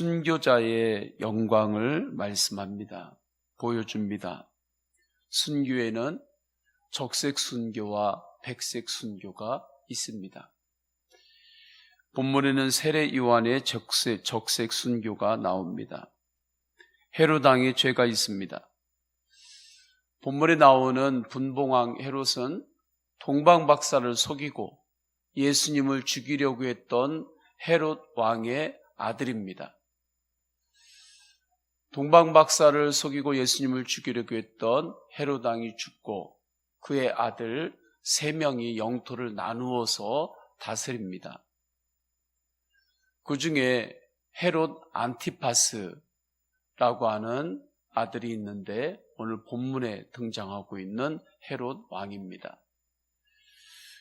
순교자의 영광을 말씀합니다. 보여줍니다. 순교에는 적색 순교와 백색 순교가 있습니다. 본문에는 세례 요한의 적색 순교가 나옵니다. 헤롯 왕의 죄가 있습니다. 본문에 나오는 분봉왕 헤롯은 동방 박사를 속이고 예수님을 죽이려고 했던 헤롯 왕의 아들입니다. 동방 박사를 속이고 예수님을 죽이려고 했던 헤롯 왕이 죽고 그의 아들 3명이 영토를 나누어서 다스립니다. 그 중에 헤롯 안티파스라고 하는 아들이 있는데 오늘 본문에 등장하고 있는 헤롯 왕입니다.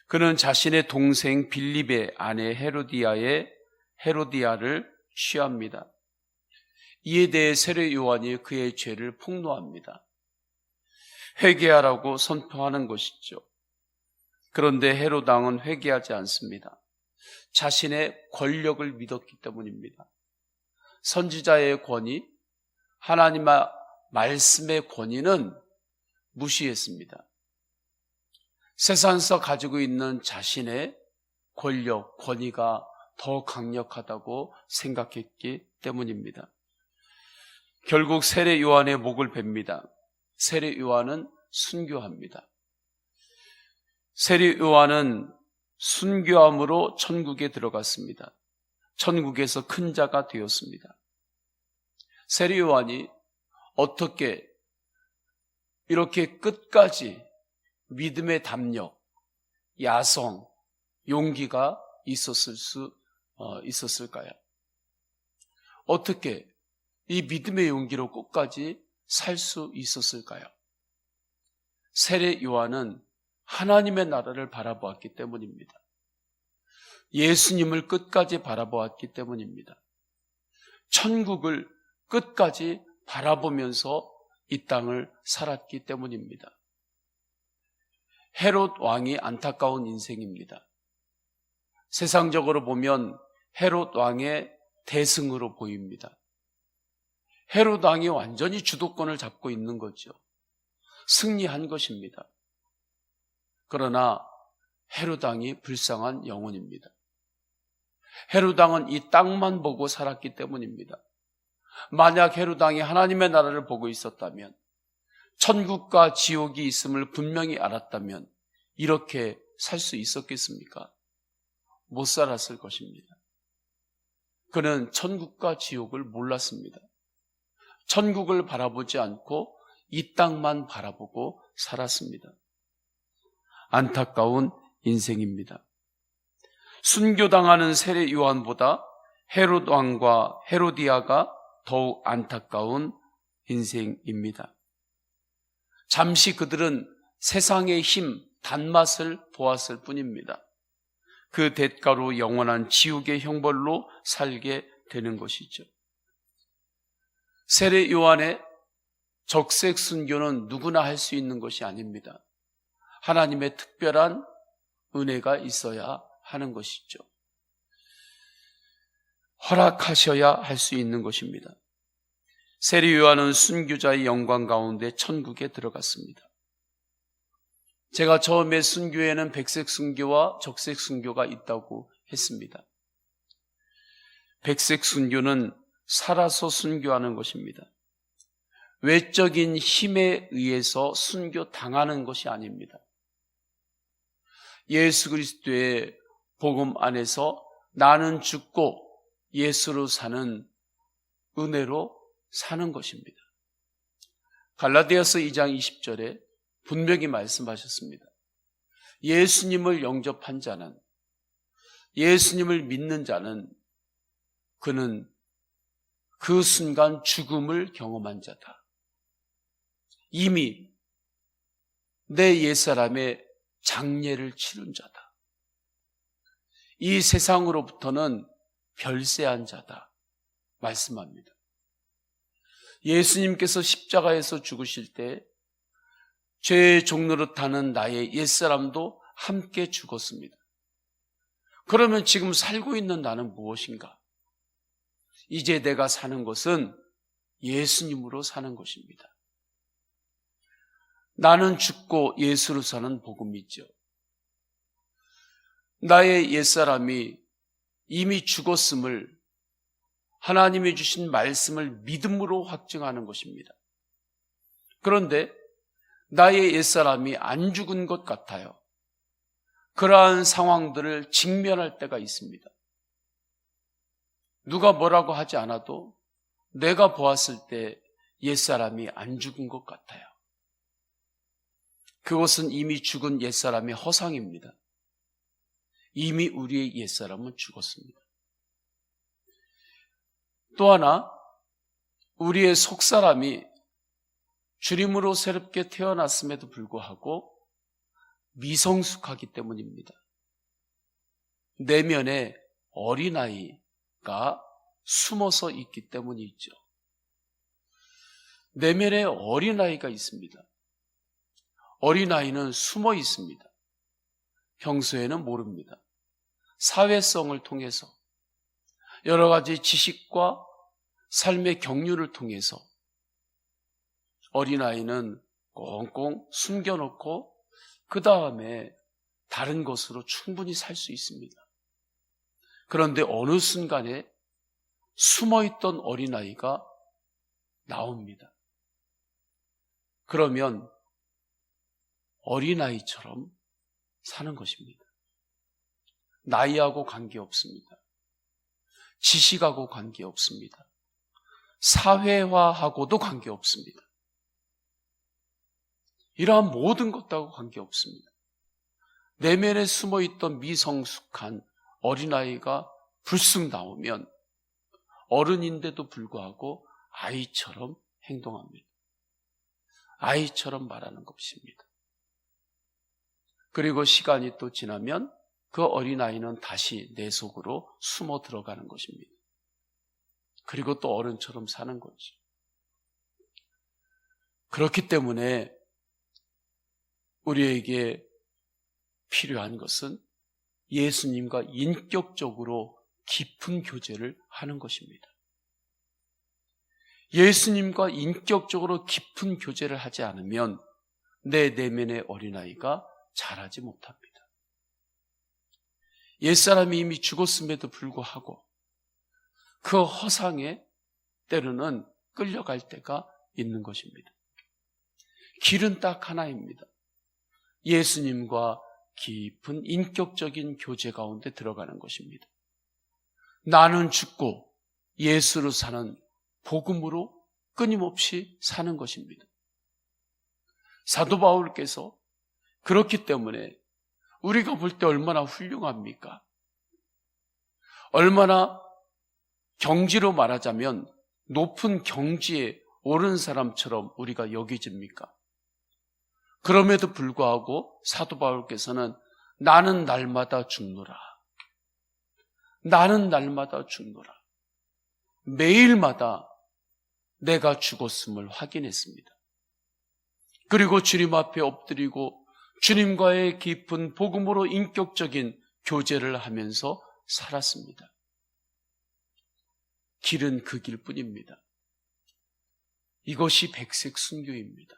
그는 자신의 동생 빌립의 아내 헤로디아를 취합니다. 이에 대해 세례 요한이 그의 죄를 폭로합니다. 회개하라고 선포하는 것이죠. 그런데 헤롯 왕은 회개하지 않습니다. 자신의 권력을 믿었기 때문입니다. 선지자의 권위, 하나님의 말씀의 권위는 무시했습니다. 세상에서 가지고 있는 자신의 권력, 권위가 더 강력하다고 생각했기 때문입니다. 결국 세례 요한의 목을 베입니다. 세례 요한은 순교합니다. 세례 요한은 순교함으로 천국에 들어갔습니다. 천국에서 큰 자가 되었습니다. 세례 요한이 어떻게 이렇게 끝까지 믿음의 담력, 야성, 용기가 있었을까요? 어떻게 이 믿음의 용기로 끝까지 살 수 있었을까요? 세례 요한은 하나님의 나라를 바라보았기 때문입니다. 예수님을 끝까지 바라보았기 때문입니다. 천국을 끝까지 바라보면서 이 땅을 살았기 때문입니다. 헤롯 왕이 안타까운 인생입니다. 세상적으로 보면 헤롯 왕의 대승으로 보입니다. 헤롯 왕이 완전히 주도권을 잡고 있는 거죠. 승리한 것입니다. 그러나 헤롯 왕이 불쌍한 영혼입니다. 헤롯 왕은 이 땅만 보고 살았기 때문입니다. 만약 헤롯 왕이 하나님의 나라를 보고 있었다면, 천국과 지옥이 있음을 분명히 알았다면 이렇게 살 수 있었겠습니까? 못 살았을 것입니다. 그는 천국과 지옥을 몰랐습니다. 천국을 바라보지 않고 이 땅만 바라보고 살았습니다. 안타까운 인생입니다. 순교당하는 세례 요한보다 헤롯 왕과 헤로디아가 더욱 안타까운 인생입니다. 잠시 그들은 세상의 힘, 단맛을 보았을 뿐입니다. 그 대가로 영원한 지옥의 형벌로 살게 되는 것이죠. 세례 요한의 적색 순교는 누구나 할 수 있는 것이 아닙니다. 하나님의 특별한 은혜가 있어야 하는 것이죠. 허락하셔야 할 수 있는 것입니다. 세례 요한은 순교자의 영광 가운데 천국에 들어갔습니다. 제가 처음에 순교에는 백색 순교와 적색 순교가 있다고 했습니다. 백색 순교는 살아서 순교하는 것입니다. 외적인 힘에 의해서 순교당하는 것이 아닙니다. 예수 그리스도의 복음 안에서 나는 죽고 예수로 사는 은혜로 사는 것입니다. 갈라디아서 2장 20절에 분명히 말씀하셨습니다. 예수님을 영접한 자는, 예수님을 믿는 자는 그는 그 순간 죽음을 경험한 자다. 이미 내 옛사람의 장례를 치른 자다. 이 세상으로부터는 별세한 자다 말씀합니다. 예수님께서 십자가에서 죽으실 때 죄의 종로로 타는 나의 옛사람도 함께 죽었습니다. 그러면 지금 살고 있는 나는 무엇인가? 이제 내가 사는 것은 예수님으로 사는 것입니다. 나는 죽고 예수로 사는 복음이죠. 나의 옛사람이 이미 죽었음을 하나님이 주신 말씀을 믿음으로 확증하는 것입니다. 그런데 나의 옛사람이 안 죽은 것 같아요. 그러한 상황들을 직면할 때가 있습니다. 누가 뭐라고 하지 않아도 내가 보았을 때 옛사람이 안 죽은 것 같아요. 그것은 이미 죽은 옛사람의 허상입니다. 이미 우리의 옛사람은 죽었습니다. 또 하나, 우리의 속사람이 주님으로 새롭게 태어났음에도 불구하고 미성숙하기 때문입니다. 내면에 어린아이가 숨어서 있기 때문이죠. 내면에 어린아이가 있습니다. 어린아이는 숨어 있습니다. 평소에는 모릅니다. 사회성을 통해서 여러 가지 지식과 삶의 경륜을 통해서 어린아이는 꽁꽁 숨겨놓고 그 다음에 다른 것으로 충분히 살 수 있습니다. 그런데 어느 순간에 숨어있던 어린아이가 나옵니다. 그러면 어린아이처럼 사는 것입니다. 나이하고 관계없습니다. 지식하고 관계없습니다. 사회화하고도 관계없습니다. 이러한 모든 것하고 관계없습니다. 내면에 숨어있던 미성숙한 어린아이가 불쑥 나오면 어른인데도 불구하고 아이처럼 행동합니다. 아이처럼 말하는 것입니다. 그리고 시간이 또 지나면 그 어린아이는 다시 내 속으로 숨어 들어가는 것입니다. 그리고 또 어른처럼 사는 거죠. 그렇기 때문에 우리에게 필요한 것은 예수님과 인격적으로 깊은 교제를 하는 것입니다. 예수님과 인격적으로 깊은 교제를 하지 않으면 내 내면의 어린아이가 자라지 못합니다. 옛사람이 이미 죽었음에도 불구하고 그 허상에 때로는 끌려갈 때가 있는 것입니다. 길은 딱 하나입니다. 예수님과 깊은 인격적인 교제 가운데 들어가는 것입니다. 나는 죽고 예수로 사는 복음으로 끊임없이 사는 것입니다. 사도 바울께서 그렇기 때문에 우리가 볼 때 얼마나 훌륭합니까? 얼마나 경지로 말하자면 높은 경지에 오른 사람처럼 우리가 여겨집니까? 그럼에도 불구하고 사도 바울께서는 나는 날마다 죽노라. 나는 날마다 죽노라. 매일마다 내가 죽었음을 확인했습니다. 그리고 주님 앞에 엎드리고 주님과의 깊은 복음으로 인격적인 교제를 하면서 살았습니다. 길은 그 길뿐입니다. 이것이 백색 순교입니다.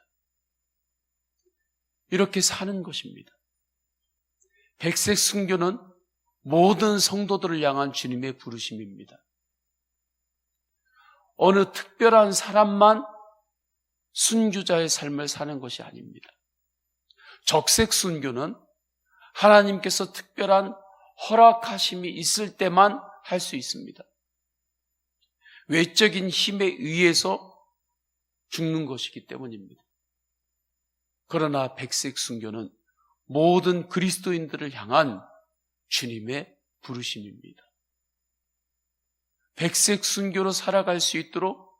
이렇게 사는 것입니다. 백색 순교는 모든 성도들을 향한 주님의 부르심입니다. 어느 특별한 사람만 순교자의 삶을 사는 것이 아닙니다. 적색 순교는 하나님께서 특별한 허락하심이 있을 때만 할 수 있습니다. 외적인 힘에 의해서 죽는 것이기 때문입니다. 그러나 백색 순교는 모든 그리스도인들을 향한 주님의 부르심입니다. 백색 순교로 살아갈 수 있도록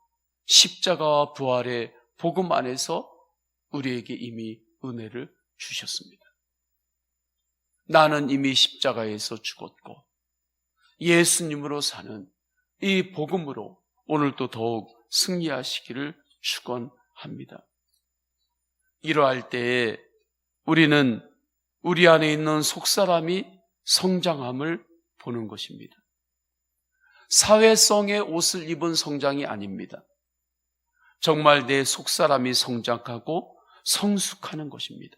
십자가와 부활의 복음 안에서 우리에게 이미 은혜를 주셨습니다. 나는 이미 십자가에서 죽었고 예수님으로 사는 이 복음으로 오늘도 더욱 승리하시기를 축원합니다. 이러할 때에 우리는 우리 안에 있는 속사람이 성장함을 보는 것입니다. 사회성의 옷을 입은 성장이 아닙니다. 정말 내 속사람이 성장하고 성숙하는 것입니다.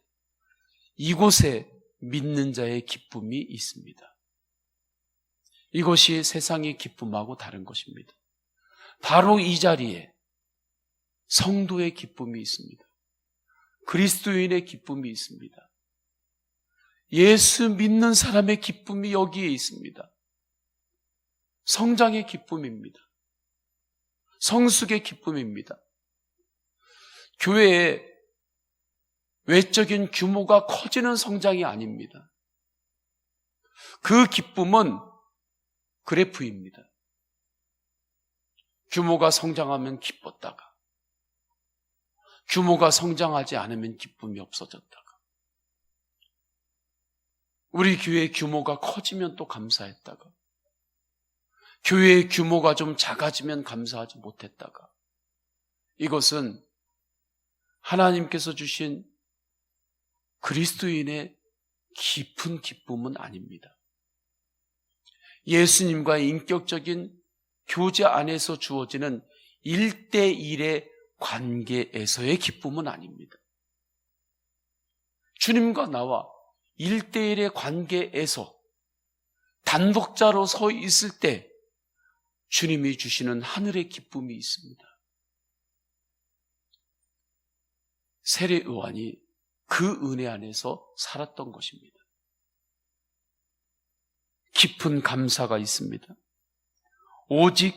이곳에 믿는 자의 기쁨이 있습니다. 이것이 세상의 기쁨하고 다른 것입니다. 바로 이 자리에 성도의 기쁨이 있습니다. 그리스도인의 기쁨이 있습니다. 예수 믿는 사람의 기쁨이 여기에 있습니다. 성장의 기쁨입니다. 성숙의 기쁨입니다. 교회의 외적인 규모가 커지는 성장이 아닙니다. 그 기쁨은 그래프입니다. 규모가 성장하면 기뻤다가, 규모가 성장하지 않으면 기쁨이 없어졌다가, 우리 교회의 규모가 커지면 또 감사했다가, 교회의 규모가 좀 작아지면 감사하지 못했다가, 이것은 하나님께서 주신 그리스도인의 깊은 기쁨은 아닙니다. 예수님과의 인격적인 교제 안에서 주어지는 1대1의 관계에서의 기쁨은 아닙니다. 주님과 나와 1대1의 관계에서 단독자로 서 있을 때 주님이 주시는 하늘의 기쁨이 있습니다. 세례 요한이 그 은혜 안에서 살았던 것입니다. 깊은 감사가 있습니다. 오직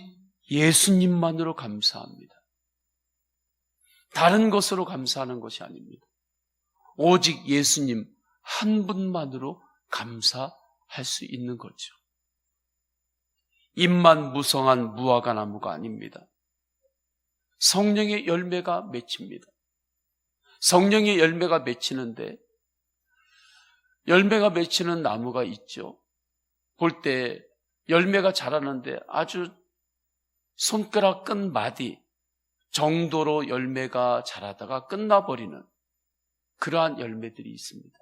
예수님만으로 감사합니다. 다른 것으로 감사하는 것이 아닙니다. 오직 예수님 한 분만으로 감사할 수 있는 거죠. 잎만 무성한 무화과 나무가 아닙니다. 성령의 열매가 맺힙니다. 성령의 열매가 맺히는데, 열매가 맺히는 나무가 있죠. 볼 때 열매가 자라는데 아주 손가락 끈 마디 정도로 열매가 자라다가 끝나버리는 그러한 열매들이 있습니다.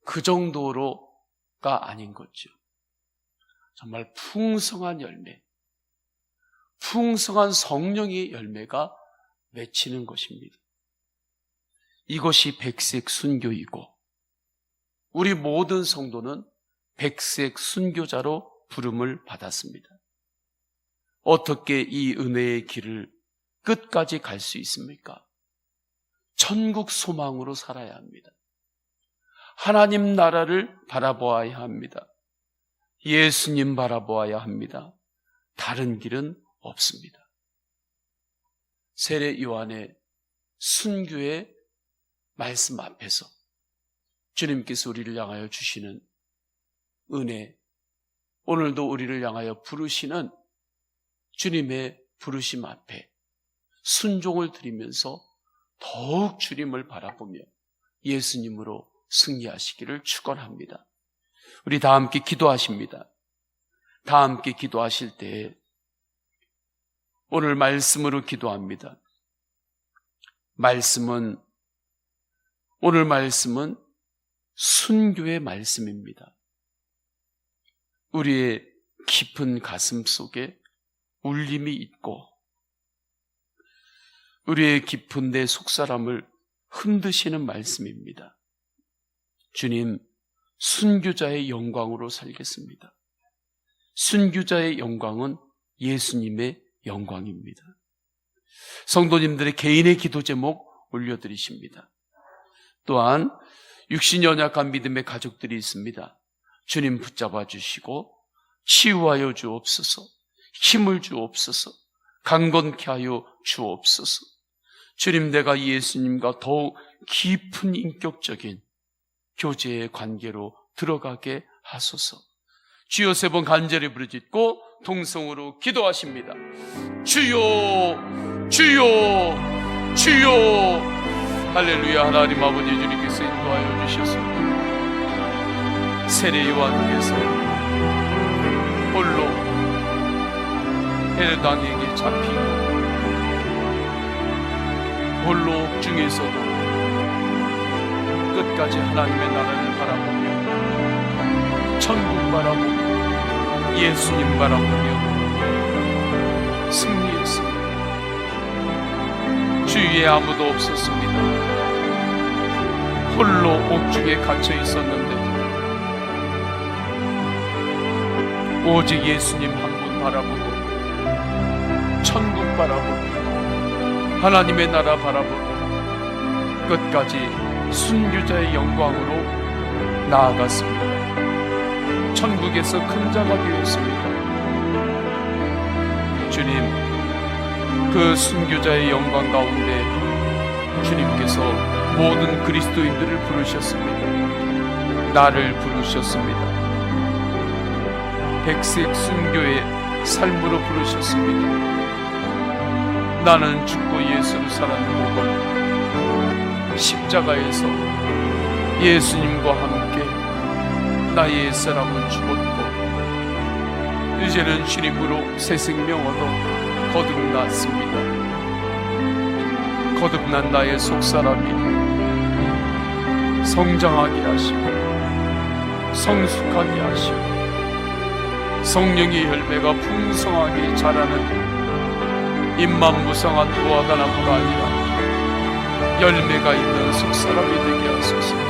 그 정도로가 아닌 거죠. 정말 풍성한 열매, 풍성한 성령의 열매가 맺히는 것입니다. 이것이 백색 순교이고, 우리 모든 성도는 백색 순교자로 부름을 받았습니다. 어떻게 이 은혜의 길을 끝까지 갈 수 있습니까? 천국 소망으로 살아야 합니다. 하나님 나라를 바라보아야 합니다. 예수님 바라보아야 합니다. 다른 길은 없습니다. 세례 요한의 순교의 말씀 앞에서 주님께서 우리를 향하여 주시는 은혜, 오늘도 우리를 향하여 부르시는 주님의 부르심 앞에 순종을 드리면서 더욱 주님을 바라보며 예수님으로 승리하시기를 축원합니다. 우리 다 함께 기도하십니다. 다 함께 기도하실 때에 오늘 말씀으로 기도합니다. 오늘 말씀은 순교의 말씀입니다. 우리의 깊은 가슴 속에 울림이 있고, 우리의 깊은 내 속사람을 흔드시는 말씀입니다. 주님, 순교자의 영광으로 살겠습니다. 순교자의 영광은 예수님의 영광입니다. 성도님들의 개인의 기도 제목 올려드리십니다. 또한 육신 연약한 믿음의 가족들이 있습니다. 주님 붙잡아 주시고 치유하여 주옵소서, 힘을 주옵소서, 강건케 하여 주옵소서. 주님, 내가 예수님과 더욱 깊은 인격적인 교제의 관계로 들어가게 하소서. 주여 세 번 간절히 부르짖고 동성으로 기도하십니다. 주여, 주여, 주여. 할렐루야. 하나님 아버지, 주님께서 인도하여 주셨습니다. 세례 요한께서 홀로 헤롯왕에게 잡히고 홀로 옥중에서도 끝까지 하나님의 나라를 바라보며 천국 바라보며 예수님 바라보며 승리했습니다. 주위에 아무도 없었습니다. 홀로 옥중에 갇혀 있었는데 오직 예수님 한 분 바라보고 천국 바라보고 하나님의 나라 바라보고 끝까지 순교자의 영광으로 나아갔습니다. 천국에서 큰 자가 되었습니다. 주님, 그 순교자의 영광 가운데 주님께서 모든 그리스도인들을 부르셨습니다. 나를 부르셨습니다. 백색 순교의 삶으로 부르셨습니다. 나는 죽고 예수를 사는 복은 십자가에서 예수님과 함께 나의 옛사람은 죽었고 이제는 주님으로 새 생명 얻어 거듭났습니다. 거듭난 나의 속사람이 성장하게 하시고 성숙하게 하시고 성령의 열매가 풍성하게 자라는 잎만 무성한 무화과나무가 아니라 열매가 있는 속사람이 되게 하소서.